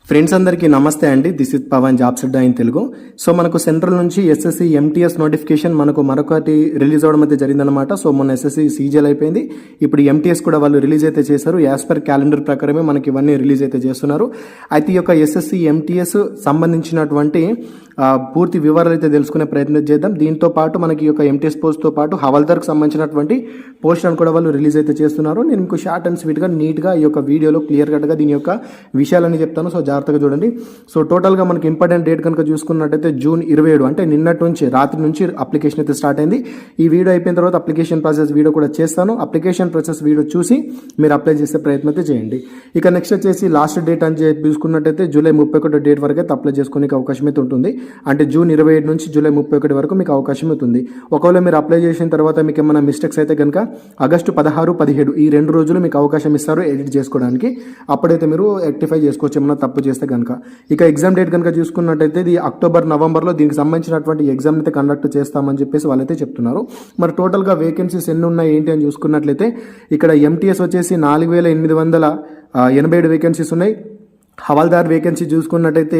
Friends అందరికీ నమస్తే అండి. This is Pavan jobs Adda in Telugu. So మనకు సెంట్రల్ నుంచి ఎస్ఎస్సి ఎంటీఎస్ నోటిఫికేషన్ మనకు మరొకటి రిలీజ్ అవడం అయితే జరిగిందనమాట. సో మొన్న ఎస్ఎస్సి సీజీఎల్ అయిపోయింది, ఇప్పుడు ఎంటీఎస్ కూడా వాళ్ళు రిలీజ్ అయితే చేశారు. యాజ్ పర్ క్యాలెండర్ ప్రకారమే మనకి ఇవన్నీ రిలీజ్ అయితే చేస్తున్నారు. అయితే ఈ యొక్క ఎస్ఎస్సి ఎంటీఎస్ సంబంధించినటువంటి పూర్తి వివరాలు అయితే తెలుసుకునే ప్రయత్నం చేద్దాం. దీంతో పాటు మనకి ఈ యొక్క ఎంటీఎస్ పోస్ట్తో పాటు హవాల్దార్కి సంబంధించినటువంటి పోస్టులను కూడా వాళ్ళు రిలీజ్ అయితే చేస్తున్నారు. నేను మీకు షార్ట్ అండ్ స్వీట్గా నీట్గా ఈ యొక్క వీడియోలో క్లియర్ కట్గా దీని యొక్క విషయాలని చెప్తాను. సో జాగ్రత్తగా చూడండి. సో టోటల్గా మనకి ఇంపార్టెంట్ డేట్ కనుక చూసుకున్నట్టయితే జూన్ 27 అంటే నిన్నటి నుంచి రాత్రి నుంచి అప్లికేషన్ అయితే స్టార్ట్ అయింది. ఈ వీడియో అయిపోయిన తర్వాత అప్లికేషన్ ప్రాసెస్ వీడియో కూడా చేస్తాను. అప్లికేషన్ ప్రాసెస్ వీడియో చూసి మీరు అప్లై చేసే ప్రయత్నం అయితే చేయండి. ఇక నెక్స్ట్ వచ్చేసి లాస్ట్ డేట్ అని చూసుకున్నట్టయితే జూలై 31 డేట్ వరకు అయితే అప్లై చేసుకునే అవకాశం అయితే ఉంటుంది. అంటే జూన్ 27 నుంచి జూలై 31 వరకు మీకు అవకాశం అవుతుంది. ఒకవేళ మీరు అప్లై చేసిన తర్వాత మీకు ఏమైనా మిస్టేక్స్ అయితే కనుక ఆగస్టు 16, 17 ఈ 2 రోజులు మీకు అవకాశం ఇస్తారు ఎడిట్ చేసుకోవడానికి. అప్పుడైతే మీరు రెక్టిఫై చేసుకోవచ్చు ఏమైనా తప్పు చేస్తే కనుక. ఇక ఎగ్జామ్ డేట్ కనుక చూసుకున్నట్టయితే ఇది అక్టోబర్, నవంబర్లో దీనికి సంబంధించినటువంటి ఎగ్జామ్ అయితే కండక్ట్ చేస్తామని చెప్పేసి వాళ్ళైతే చెప్తున్నారు. మరి టోటల్గా వేకెన్సీస్ ఎన్ని ఉన్నాయి ఏంటి అని చూసుకున్నట్లయితే ఇక్కడ ఎంటీఎస్ వచ్చేసి 4887 వేకెన్సీస్ ఉన్నాయి. హవాల్దార్ వేకెన్సీ చూసుకున్నట్టయితే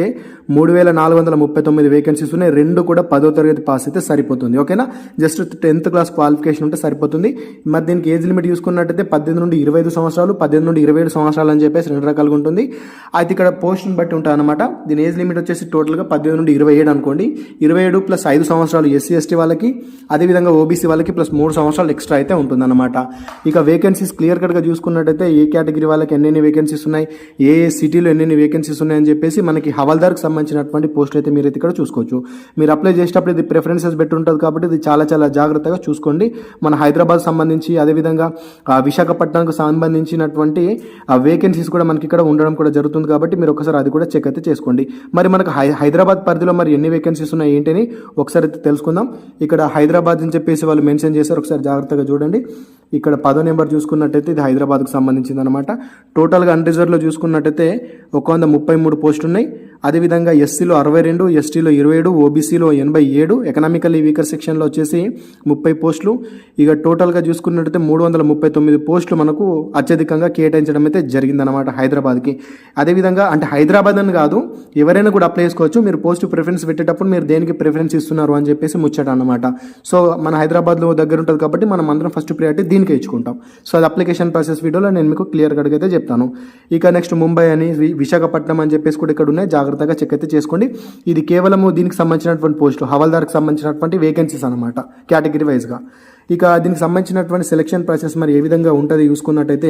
3439 వేకెన్సీస్ ఉన్నాయి. రెండు కూడా 10వ తరగతి పాస్ అయితే సరిపోతుంది. ఓకేనా, జస్ట్ 10th క్లాస్ క్వాలిఫికేషన్ ఉంటే సరిపోతుంది. మరి దీనికి ఏజ్ లిమిట్ చూసుకున్నట్టయితే 18 నుండి 25 సంవత్సరాలు, 18 నుండి 27 సంవత్సరాలు అని చెప్పేసి 2 రకాలుగా ఉంటుంది. అయితే ఇక్కడ పోస్ట్ని బట్టి ఉంటుంది అనమాట. దీని ఏజ్ లిమిట్ వచ్చేసి టోటల్గా 18 నుండి 27 అనుకోండి. 27 ప్లస్ 5 సంవత్సరాలు ఎస్సీ ఎస్టీ వాళ్ళకి, అదేవిధంగా ఓబీసీ వాళ్ళకి ప్లస్ 3 సంవత్సరాలు ఎక్స్ట్రా అయితే ఉంటుందన్నమాట. ఇక వేకెన్సీస్ క్లియర్ కట్గా చూసుకున్నట్టయితే ఏ కేటగిరీ వాళ్ళకి ఎన్ని వేకెన్సీస్ ఉన్నాయి, ఏ సిటీలో ఎన్ని వేకెన్సీస్ ఉన్నాయని చెప్పేసి మనకి హవాల్దార్కి సంబంధించినటువంటి పోస్ట్ అయితే మీరు ఇక్కడ చూసుకోవచ్చు. మీరు అప్లై చేసేటప్పుడు ఇది ప్రిఫరెన్సెస్ పెట్టి ఉంటుంది కాబట్టి ఇది చాలా జాగ్రత్తగా చూసుకోండి. మన హైదరాబాద్ సంబంధించి అదేవిధంగా విశాఖపట్నానికి సంబంధించినటువంటి వేకెన్సీస్ కూడా మనకి ఇక్కడ ఉండడం కూడా జరుగుతుంది కాబట్టి మీరు ఒకసారి అది కూడా చెక్ అయితే చేసుకోండి. మరి మనకు హైదరాబాద్ పరిధిలో మరి ఎన్ని వేకెన్సీస్ ఉన్నాయి ఏంటని ఒకసారి అయితే తెలుసుకుందాం. ఇక్కడ హైదరాబాద్ అని చెప్పేసి వాళ్ళు మెన్షన్ చేశారు, ఒకసారి జాగ్రత్తగా చూడండి. ఇక్కడ 10వ నెంబర్ చూసుకున్నట్టయితే ఇది హైదరాబాద్కు సంబంధించింది అనమాట. టోటల్గా అన్రిజర్వ్లో చూసుకున్నట్టయితే 133 పోస్టులు ఉన్నాయి. అదేవిధంగా ఎస్సీలో 62, ఎస్టీలో 27, ఓబీసీలో 87, ఎకనామికల్లీ వీకర్ సెక్షన్లో వచ్చేసి 30 పోస్టులు. ఇక టోటల్గా చూసుకున్నట్టయితే 339 పోస్టులు మనకు అత్యధికంగా కేటాయించడం అయితే జరిగిందనమాట హైదరాబాద్కి. అదేవిధంగా అంటే హైదరాబాద్ అని కాదు, ఎవరైనా కూడా అప్లై చేసుకోవచ్చు. మీరు పోస్ట్ ప్రిఫరెన్స్ పెట్టేటప్పుడు మీరు దేనికి ప్రిఫరెన్స్ ఇస్తున్నారు అని చెప్పేసి ముచ్చట అనమాట. సో మన హైదరాబాద్లో దగ్గర ఉంటుంది కాబట్టి మనం అందరం ఫస్ట్ ప్రియారిటీ దీనికి ఇచ్చుకుంటాం. సో అది అప్లికేషన్ ప్రాసెస్ వీడియోలో నేను మీకు క్లియర్ కట్గా అయితే చెప్తాను. ఇక నెక్స్ట్ ముంబై అని, విశాఖపట్నం అని చెప్పేసి కూడా ఇక్కడ ఉన్నాయి, జాగ్రత్తగా చెక్ అయితే చేసుకోండి. ఇది కేవలము దీనికి సంబంధించినటువంటి పోస్టులు, హవాల్దార్కి సంబంధించినటువంటి వేకెన్సీస్ అనమాట కేటగిరీ వైజ్గా. ఇక దీనికి సంబంధించినటువంటి సెలక్షన్ ప్రాసెస్ మరి ఏ విధంగా ఉంటుంది చూసుకున్నట్టయితే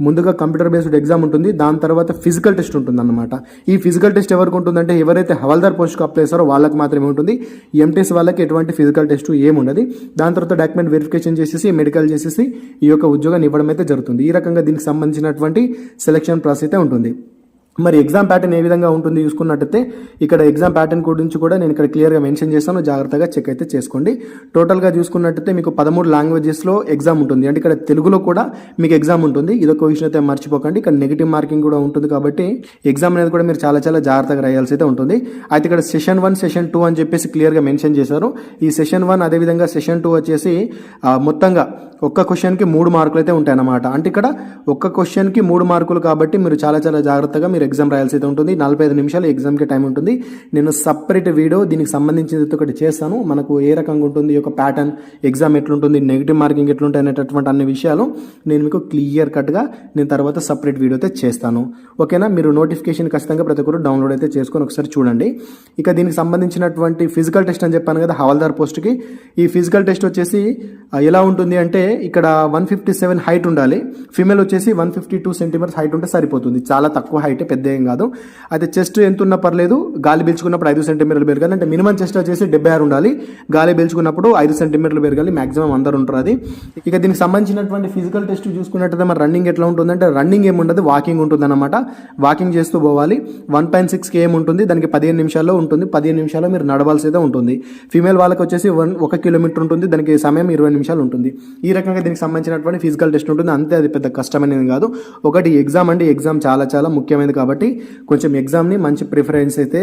ముందుగా కంప్యూటర్ బేస్డ్ ఎగ్జామ్ ఉంటుంది, దాని తర్వాత ఫిజికల్ టెస్ట్ ఉంటుంది అన్నమాట. ఈ ఫిజికల్ టెస్ట్ ఎవరికి ఉంటుందంటే ఎవరైతే హవాల్దార్ పోస్ట్కి అప్లై చేస్తారో వాళ్ళకి మాత్రమే ఉంటుంది. ఎంటీఎస్ వాళ్ళకి ఎటువంటి ఫిజికల్ టెస్ట్ ఏముండదు. దాని తర్వాత డాక్యుమెంట్ వెరిఫికేషన్ చేసేసి మెడికల్ చేసేసి ఈ యొక్క ఉద్యోగాన్ని ఇవ్వడం అయితే జరుగుతుంది. ఈ రకంగా దీనికి సంబంధించినటువంటి సెలక్షన్ ప్రాసెస్ అయితే ఉంటుంది. మరి ఎగ్జామ్ ప్యాటర్న్ ఏ విధంగా ఉంటుంది చూసుకున్నట్టయితే ఇక్కడ ఎగ్జామ్ ప్యాటర్న్ గురించి కూడా నేను ఇక్కడ క్లియర్గా మెన్షన్ చేస్తాను, జాగ్రత్తగా చెక్ అయితే చేసుకోండి. టోటల్గా చూసుకున్నట్టయితే మీకు 13 లాంగ్వేజెస్లో ఎగ్జామ్ ఉంటుంది. అంటే ఇక్కడ తెలుగులో కూడా మీకు ఎగ్జామ్ ఉంటుంది. ఇదొక విషయం అయితే మర్చిపోకండి. ఇక్కడ నెగిటివ్ మార్కింగ్ కూడా ఉంటుంది కాబట్టి ఎగ్జామ్ అనేది కూడా మీరు చాలా జాగ్రత్తగా రాయాల్సి అయితే ఉంటుంది. అయితే ఇక్కడ సెషన్ 1, సెషన్ 2 అని చెప్పేసి క్లియర్గా మెన్షన్ చేశారు. ఈ సెషన్ 1 అదేవిధంగా సెషన్ 2 వచ్చేసి మొత్తంగా ఒక్క క్వశ్చన్కి 3 మార్కులు అయితే ఉంటాయి అన్నమాట. అంటే ఇక్కడ ఒక్క క్వశ్చన్కి 3 మార్కులు కాబట్టి మీరు చాలా జాగ్రత్తగా మీరు ఎగ్జామ్ రాయాల్సి అయితే ఉంటుంది. 45 నిమిషాలు ఎగ్జామ్కి టైం ఉంటుంది. నేను సపరేట్ వీడియో దీనికి సంబంధించింది ఒకటి చేస్తాను. మనకు ఏ రకంగా ఉంటుంది ఈ యొక్క ప్యాటర్న్, ఎగ్జామ్ ఎట్లుంటుంది, నెగిటివ్ మార్కింగ్ ఎట్లుంటాయి అనేటటువంటి అన్ని విషయాలు నేను మీకు క్లియర్ కట్గా నేను తర్వాత సపరేట్ వీడియో అయితే చేస్తాను. ఓకేనా, మీరు నోటిఫికేషన్ ఖచ్చితంగా ప్రతి ఒక్కరు డౌన్లోడ్ అయితే చేసుకొని ఒకసారి చూడండి. ఇక దీనికి సంబంధించినటువంటి ఫిజికల్ టెస్ట్ అని చెప్పాను కదా హవాల్దార్ పోస్ట్కి. ఈ ఫిజికల్ టెస్ట్ వచ్చేసి ఎలా ఉంటుంది అంటే ఇక్కడ 157 హైట్ ఉండాలి. ఫీమేల్ వచ్చేసి 152 సెంటీమీటర్స్ హైట్ ఉంటే సరిపోతుంది. చాలా తక్కువ హైట్, పెద్ద ఏం కాదు. అయితే చెస్ట్ ఎంత ఉన్నా పర్లేదు, గాలి పీల్చుకున్నప్పుడు 5 సెంటీమీటర్లు పెరగాలి. అంటే మినిమం చెస్ట్ వచ్చేసి 76 ఉండాలి, గాలి పీల్చుకున్నప్పుడు 5 సెంటీమీటర్లు పెరగాలి. మాక్సిమం అందరు ఉంటారు అది. ఇక దీనికి సంబంధించినటువంటి ఫిజికల్ టెస్ట్ చూసుకున్నట్టయితే మరి రన్నింగ్ ఎట్లా ఉంటుందంటే రన్నింగ్ ఏముండదు, వాకింగ్ ఉంటుంది అనమాట. వాకింగ్ చేస్తూ పోవాలి. 1.6 km ఉంటుంది, దానికి 15 నిమిషాల్లో ఉంటుంది. 15 నిమిషాల్లో మీరు నడవాల్సి అయితే ఉంటుంది. ఫీమేల్ వాళ్ళకి వచ్చేసి 1 కిలోమీటర్ ఉంటుంది, దానికి సమయం 20 నిమిషాలు ఉంటుంది. ఈ రకంగా దీనికి సంబంధించినటువంటి ఫిజికల్ టెస్ట్ ఉంటుంది. అంతే, అది పెద్ద కష్టమైనది కాదు. ఒకటి ఎగ్జామ్ అంటే ఎగ్జామ్ చాలా ముఖ్యమైనది కాబట్టి కాబట్టి కొంచెం ఎగ్జామ్ని మంచి ప్రిఫరెన్స్ అయితే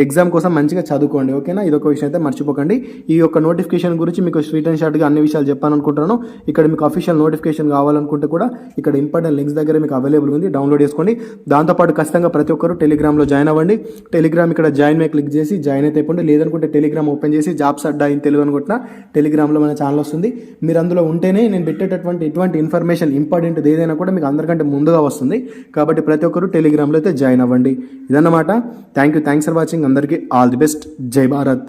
ఎగ్జామ్ కోసం మంచిగా చదువుకోండి. ఓకేనా, ఇదొక విషయం అయితే మర్చిపోకండి. ఈ యొక్క నోటిఫికేషన్ గురించి మీకు స్వీట్ అండ్ షార్ట్గా అన్ని విషయాలు చెప్పాను అనుకుంటున్నాను. ఇక్కడ మీకు అఫీషియల్ నోటిఫికేషన్ కావాలనుకుంటే కూడా ఇక్కడ ఇంపార్టెంట్ లింక్స్ దగ్గర మీకు అవైలబుల్ ఉంది, డౌన్లోడ్ చేసుకోండి. దాంతోపాటు ఖచ్చితంగా ప్రతి ఒక్కరు టెలిగ్రామ్లో జాయిన్ అవ్వండి. టెలిగ్రామ్ ఇక్కడ జాయిన్ మీద క్లిక్ చేసి జాయిన్ అయితే అయిపోండి. లేదనుకుంటే టెలిగ్రామ్ ఓపెన్ చేసి జాబ్స్ అడ్డా ఇన్ తెలుగు అనుకుంటున్నా టెలిగ్రామ్లో మన ఛానల్ వస్తుంది. మీరు అందులో ఉంటేనే నేను పెట్టేటటువంటి ఎటువంటి ఇన్ఫర్మేషన్ ఇంపార్టెంట్ ఏదైనా కూడా మీకు అందరికంటే ముందుగా వస్తుంది. కాబట్టి ప్రతి ఒక్కరు టెలిగ్రామ్లో అయితే జాయిన్ అవ్వండి. ఇదన్నమాట. Thanks for watching. అందరికీ ఆల్ ది బెస్ట్. జై భారత్.